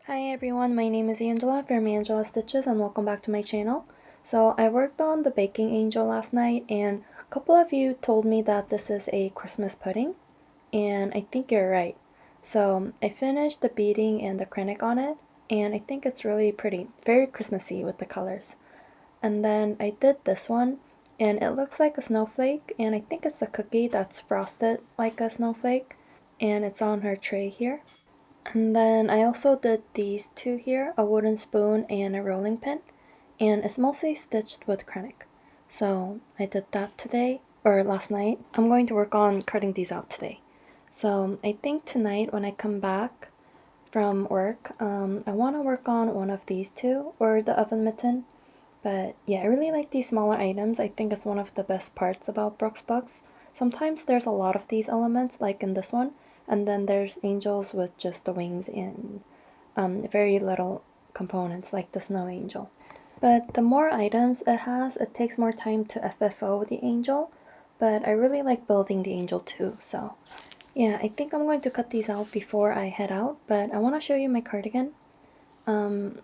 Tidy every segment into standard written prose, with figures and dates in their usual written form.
Hi everyone, my name is Angela from Angela Stitches and welcome back to my channel. So I worked on the baking angel last night and a couple of you told me that this is a Christmas pudding and I think you're right. So I finished the beading and the acrylic on it and I think it's really pretty, very Christmassy with the colors. And then I did this one and it looks like a snowflake and I think it's a cookie that's frosted like a snowflake and it's on her tray here. And then I also did these two here, a wooden spoon and a rolling pin, and it's mostly stitched with acrylic. So I did that today, or last night. I'm going to work on cutting these out today. So I think tonight when I come back from work, I want to work on one of these two, or the oven mitten. But yeah, I really like these smaller items. I think it's one of the best parts about Brooks Bucks. Sometimes there's a lot of these elements, like in this one, and then there's angels with just the wings and very little components, like the snow angel. But the more items it has, it takes more time to FFO the angel, but I really like building the angel too, so yeah, I think I'm going to cut these out before I head out, but I want to show you my cardigan.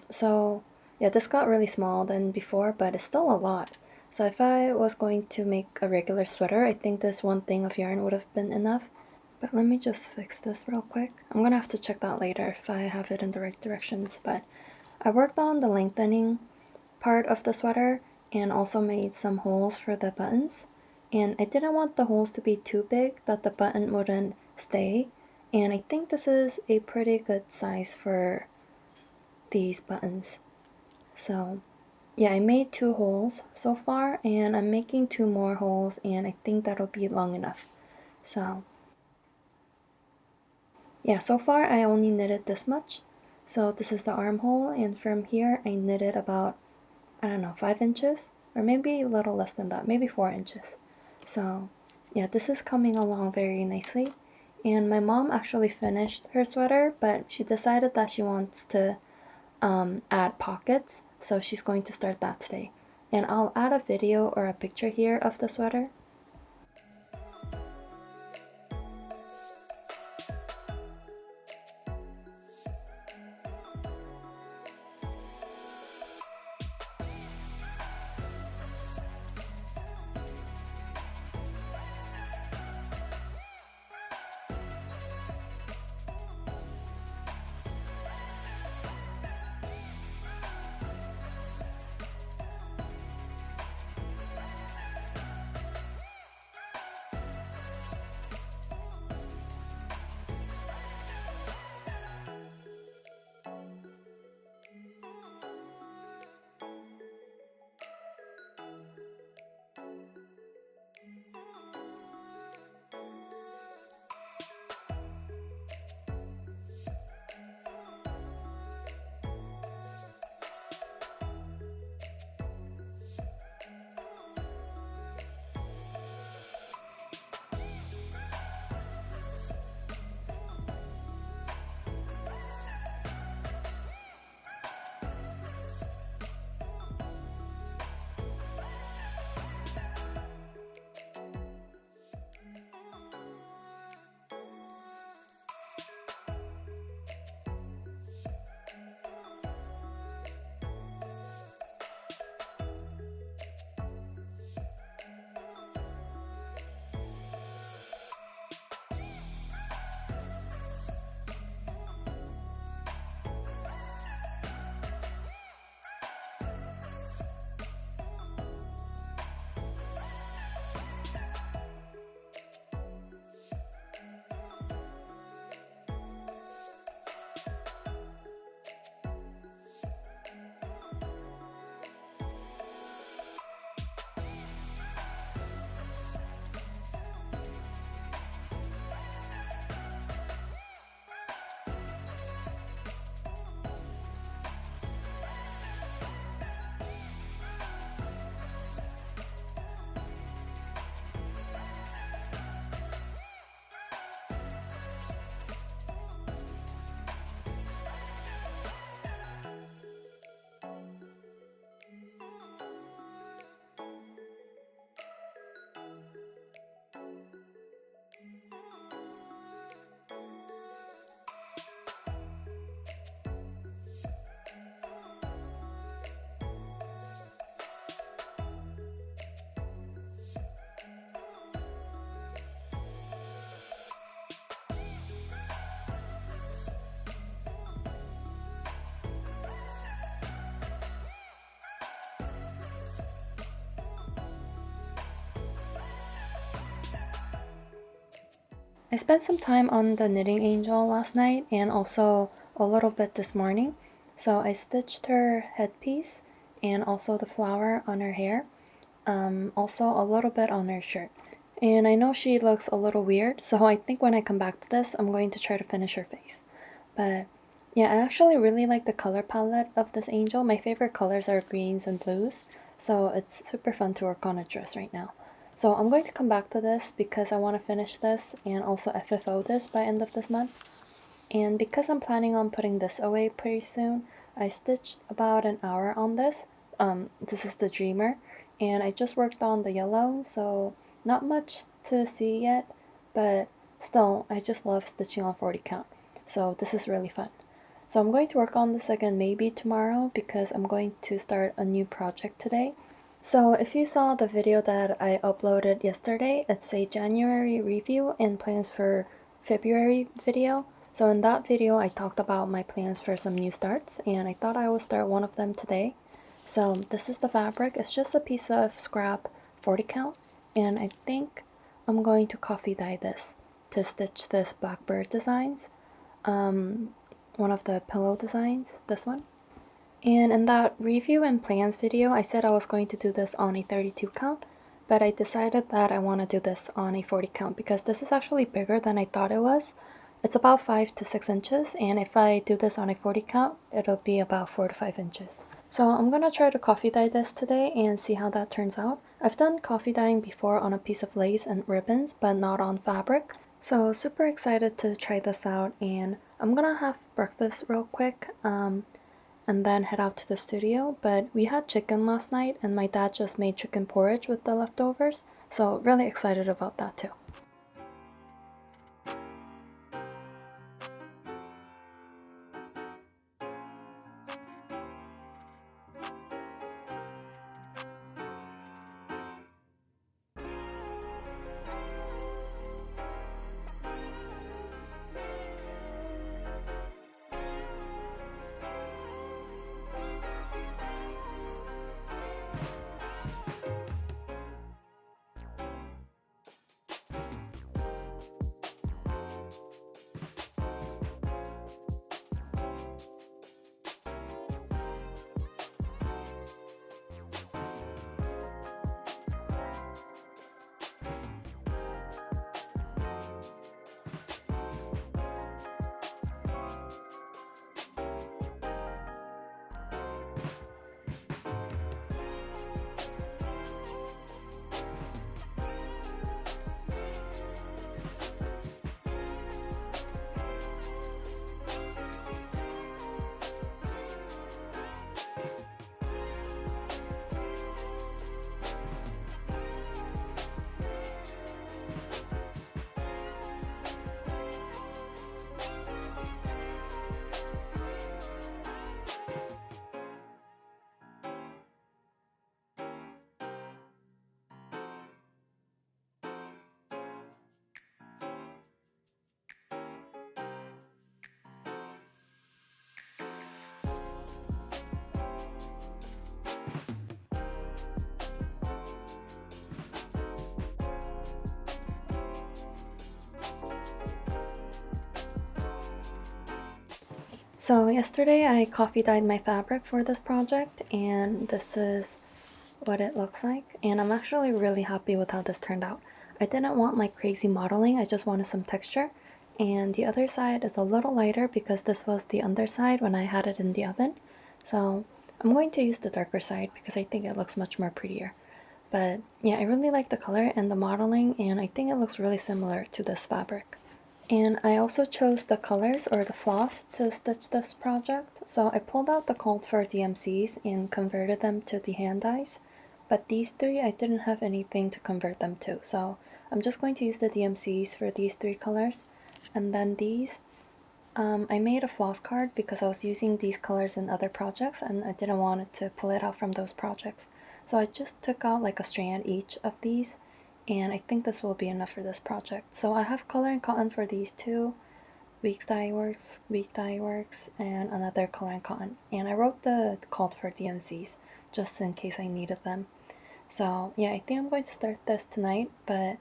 So yeah, this got really small than before, but it's still a lot. So if I was going to make a regular sweater, I think this one thing of yarn would have been enough. But let me just fix this real quick. I'm gonna have to check that later if I have it in the right directions. But I worked on the lengthening part of the sweater and also made some holes for the buttons. And I didn't want the holes to be too big that the button wouldn't stay. And I think this is a pretty good size for these buttons. So yeah, I made 2 holes so far and I'm making 2 more holes and I think that'll be long enough. So yeah, so far I only knitted this much. So this is the armhole and from here I knitted about, I don't know, 5 inches or maybe a little less than that, maybe 4 inches. So yeah, this is coming along very nicely. And my mom actually finished her sweater, but she decided that she wants to add pockets, so she's going to start that today. And I'll add a video or a picture here of the sweater. I spent some time on the knitting angel last night and also a little bit this morning. So I stitched her headpiece and also the flower on her hair, also a little bit on her shirt. And I know she looks a little weird, so I think when I come back to this, I'm going to try to finish her face. But yeah, I actually really like the color palette of this angel. My favorite colors are greens and blues, so it's super fun to work on a dress right now. So I'm going to come back to this because I want to finish this and also FFO this by end of this month. And because I'm planning on putting this away pretty soon, I stitched about an hour on this. This is the Dreamer, and I just worked on the yellow, so not much to see yet, but still, I just love stitching on 40 count. So this is really fun. So I'm going to work on this again maybe tomorrow because I'm going to start a new project today. So if you saw the video that I uploaded yesterday, it's a January review and plans for February video. So in that video, I talked about my plans for some new starts, and I thought I would start one of them today. So this is the fabric. It's just a piece of scrap 40 count, and I think I'm going to coffee dye this to stitch this blackbird designs. One of the pillow designs, this one. And in that review and plans video, I said I was going to do this on a 32 count, but I decided that I want to do this on a 40 count because this is actually bigger than I thought it was. It's about 5 to 6 inches, and if I do this on a 40 count, it'll be about 4 to 5 inches. So I'm going to try to coffee dye this today and see how that turns out. I've done coffee dyeing before on a piece of lace and ribbons, but not on fabric. So super excited to try this out, and I'm going to have breakfast real quick. And then head out to the studio. But we had chicken last night, and my dad just made chicken porridge with the leftovers, so really excited about that too. So yesterday I coffee dyed my fabric for this project, and this is what it looks like, and I'm actually really happy with how this turned out. I didn't want like crazy modeling, I just wanted some texture, and the other side is a little lighter because this was the underside when I had it in the oven. So I'm going to use the darker side because I think it looks much more prettier. But yeah, I really like the color and the modeling, and I think it looks really similar to this fabric. And I also chose the colors or the floss to stitch this project. So I pulled out the cold for DMCs and converted them to the hand dyes. But these three, I didn't have anything to convert them to. So I'm just going to use the DMCs for these three colors. And then these, I made a floss card because I was using these colors in other projects and I didn't want it to pull it out from those projects. So I just took out like a strand each of these, and I think this will be enough for this project. So I have color and cotton for these two, weak dye works, and another color and cotton. And I wrote the code for DMCs just in case I needed them. So yeah, I think I'm going to start this tonight, but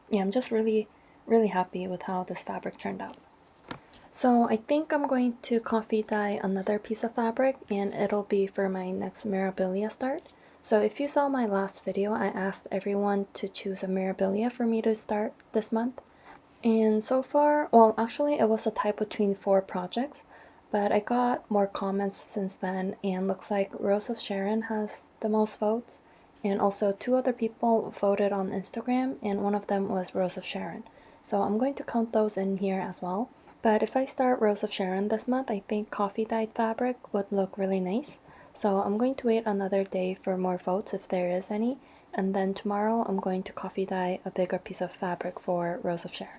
yeah, I'm just really really happy with how this fabric turned out. So I think I'm going to coffee dye another piece of fabric, and it'll be for my next Mirabilia start. So if you saw my last video, I asked everyone to choose a Mirabilia for me to start this month. And so far, well, actually it was a tie between 4 projects, but I got more comments since then, and looks like Rose of Sharon has the most votes. And also 2 other people voted on Instagram, and one of them was Rose of Sharon. So I'm going to count those in here as well. But if I start Rose of Sharon this month, I think coffee dyed fabric would look really nice. So I'm going to wait another day for more votes if there is any, and then tomorrow I'm going to coffee dye a bigger piece of fabric for Rose of Sharon.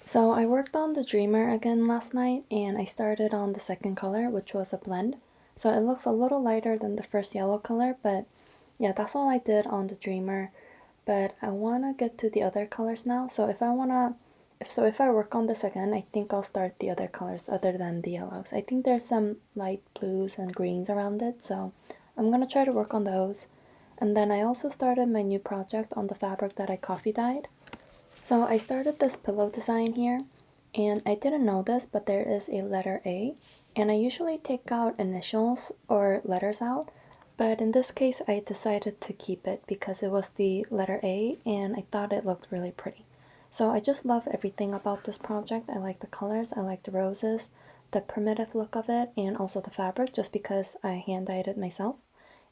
So I worked on the Dreamer again last night, and I started on the second color, which was a blend. So it looks a little lighter than the first yellow color, but yeah, that's all I did on the Dreamer. But I want to get to the other colors now. So if I work on this again, I think I'll start the other colors other than the yellows. I think there's some light blues and greens around it, so I'm gonna try to work on those. And then I also started my new project on the fabric that I coffee dyed. So I started this pillow design here, and I didn't know this, but there is a letter A, and I usually take out initials or letters out, but in this case I decided to keep it because it was the letter A and I thought it looked really pretty. So I just love everything about this project. I like the colors, I like the roses, the primitive look of it, and also the fabric just because I hand dyed it myself.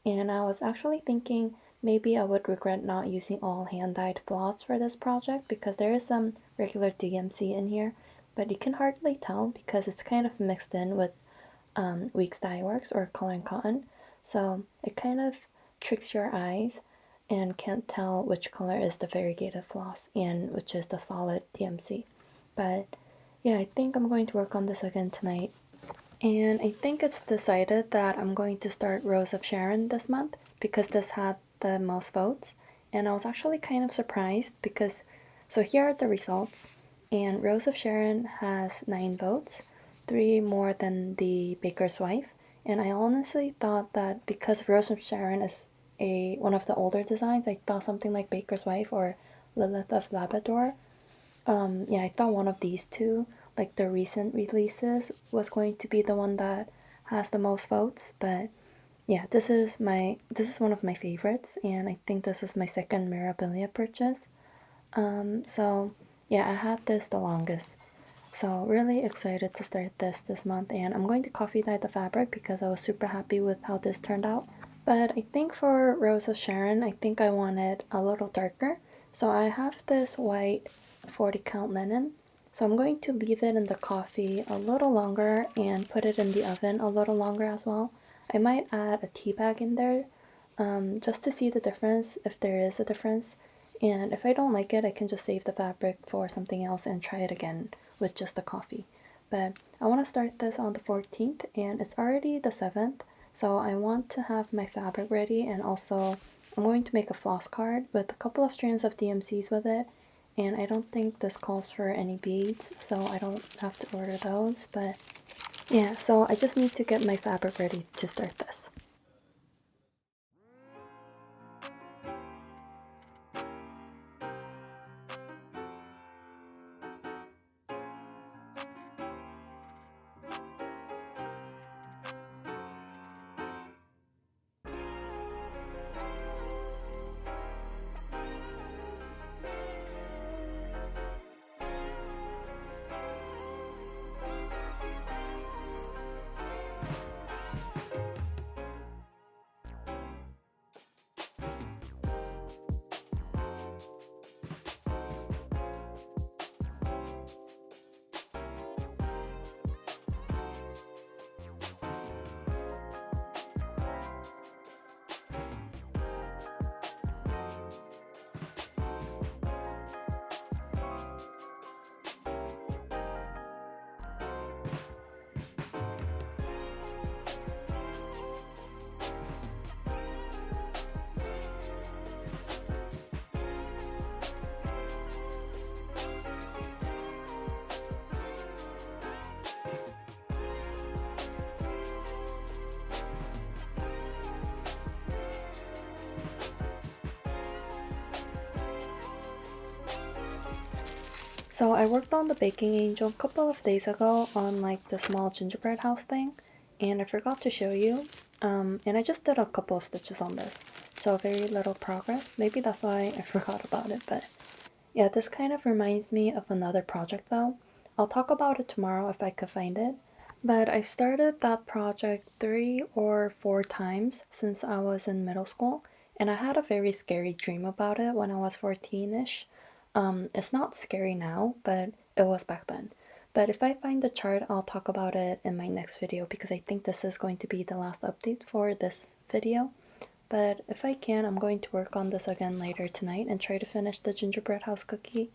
And I was actually thinking maybe I would regret not using all hand-dyed floss for this project because there is some regular DMC in here, but you can hardly tell because it's kind of mixed in with Weeks Dye Works or Color and Cotton. So it kind of tricks your eyes and can't tell which color is the variegated floss and which is the solid DMC. But yeah, I think I'm going to work on this again tonight. And I think it's decided that I'm going to start Rose of Sharon this month because this had the most votes. And I was actually kind of surprised because, so here are the results. And Rose of Sharon has 9 votes, 3 more than the Baker's Wife. And I honestly thought that because Rose of Sharon is one of the older designs, I thought something like Baker's Wife or Lilith of Labrador, yeah, I thought one of these two, like the recent releases, was going to be the one that has the most votes. But yeah, this is one of my favorites, and I think this was my second Mirabilia purchase. So yeah, I had this the longest. So really excited to start this month, and I'm going to coffee dye the fabric because I was super happy with how this turned out. But I think for Rose of Sharon, I think I want it a little darker. So I have this white 40 count linen. So I'm going to leave it in the coffee a little longer and put it in the oven a little longer as well. I might add a tea bag in there just to see the difference, if there is a difference. And if I don't like it, I can just save the fabric for something else and try it again with just the coffee. But I want to start this on the 14th, and it's already the 7th. So I want to have my fabric ready, and also I'm going to make a floss card with a couple of strands of DMCs with it, and I don't think this calls for any beads, so I don't have to order those. But yeah, so I just need to get my fabric ready to start this. So I worked on the baking angel a couple of days ago on like the small gingerbread house thing, and I forgot to show you. And I just did a couple of stitches on this, so very little progress. Maybe that's why I forgot about it, but yeah, this kind of reminds me of another project though. I'll talk about it tomorrow if I could find it. But I started that project 3 or 4 times since I was in middle school, and I had a very scary dream about it when I was 14-ish. It's not scary now, but it was back then. But if I find the chart, I'll talk about it in my next video because I think this is going to be the last update for this video. But if I can, I'm going to work on this again later tonight and try to finish the gingerbread house cookie.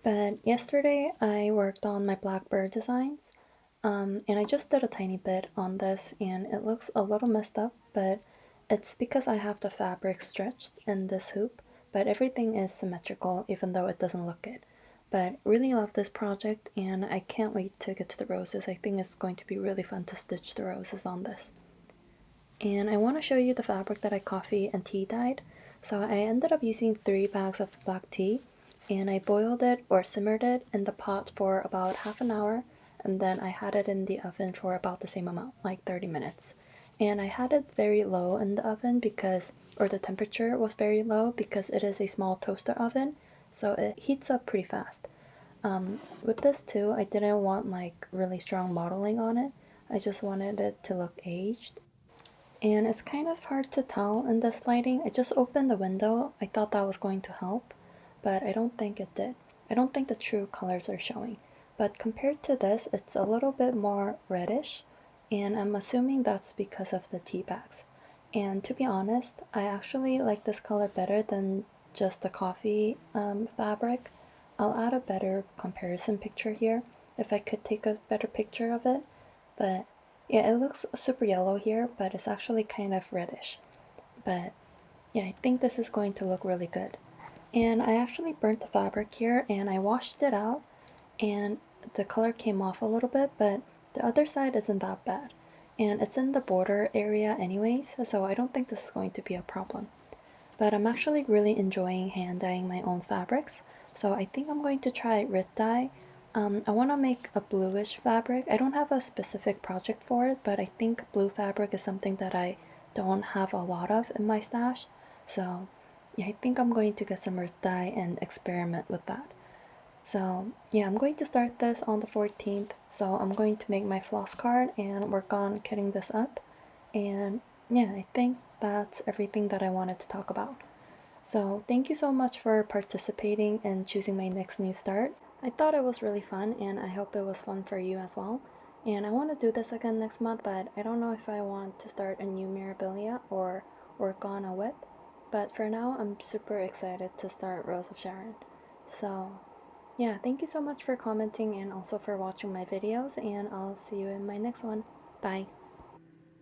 But yesterday I worked on my blackbird designs, and I just did a tiny bit on this and it looks a little messed up, but it's because I have the fabric stretched in this hoop, but everything is symmetrical even though it doesn't look it. But really love this project and I can't wait to get to the roses. I think it's going to be really fun to stitch the roses on this. And I want to show you the fabric that I coffee and tea dyed. So I ended up using 3 bags of black tea and I boiled it or simmered it in the pot for about half an hour, and then I had it in the oven for about the same amount, like 30 minutes. And I had it very low in the oven because, or the temperature was very low because it is a small toaster oven, so it heats up pretty fast. With this too, I didn't want like really strong modeling on it. I just wanted it to look aged. And it's kind of hard to tell in this lighting. I just opened the window. I thought that was going to help, but I don't think it did. I don't think the true colors are showing. But compared to this, it's a little bit more reddish, and I'm assuming that's because of the tea bags. And to be honest, I actually like this color better than just the coffee fabric. I'll add a better comparison picture here if I could take a better picture of it. But yeah, it looks super yellow here, but it's actually kind of reddish. But yeah, I think this is going to look really good. And I actually burnt the fabric here and I washed it out and the color came off a little bit, but the other side isn't that bad. And it's in the border area anyways, so I don't think this is going to be a problem. But I'm actually really enjoying hand dyeing my own fabrics, so I think I'm going to try Rit dye. I want to make a bluish fabric. I don't have a specific project for it, but I think blue fabric is something that I don't have a lot of in my stash. So yeah, I think I'm going to get some Rit dye and experiment with that. So yeah, I'm going to start this on the 14th. So I'm going to make my floss card and work on getting this up. And yeah, I think that's everything that I wanted to talk about. So thank you so much for participating and choosing my next new start. I thought it was really fun and I hope it was fun for you as well. And I want to do this again next month, but I don't know if I want to start a new Mirabilia or work on a whip. But for now, I'm super excited to start Rose of Sharon. So yeah, thank you so much for commenting and also for watching my videos, and I'll see you in my next one. Bye.